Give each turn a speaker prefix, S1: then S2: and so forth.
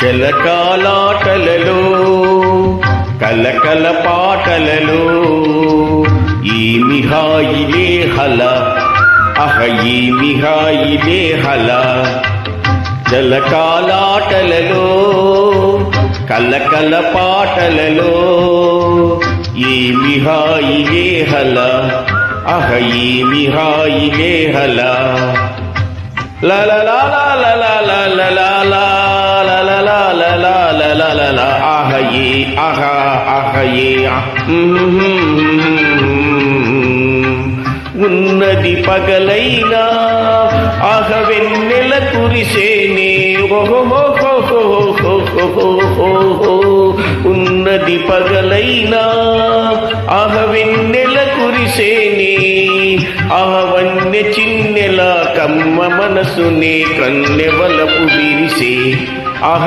S1: జలకాలాటలలో కలకల పాటలలో ఏమి హాయిలే హల అహ ఏమి హాయిలే హల జలకాలాటలలో కలకల పాటలలో ఏమి హాయిలే హల అహ ఏమి హాయిలే హల లా లా లా లా లా లా లా లా లా ఆహయే ఆహా ఆహయే ఉన్నది పగలైనా ఆహ వెన్నెల కురిసేనే ఉన్నది పగలైనా ఆహ వెన్నెల కురిసేనే ఆహ వన్య చిన్నెల కమ్మ మనసునే కన్నెవలపు విరిసే ఆహ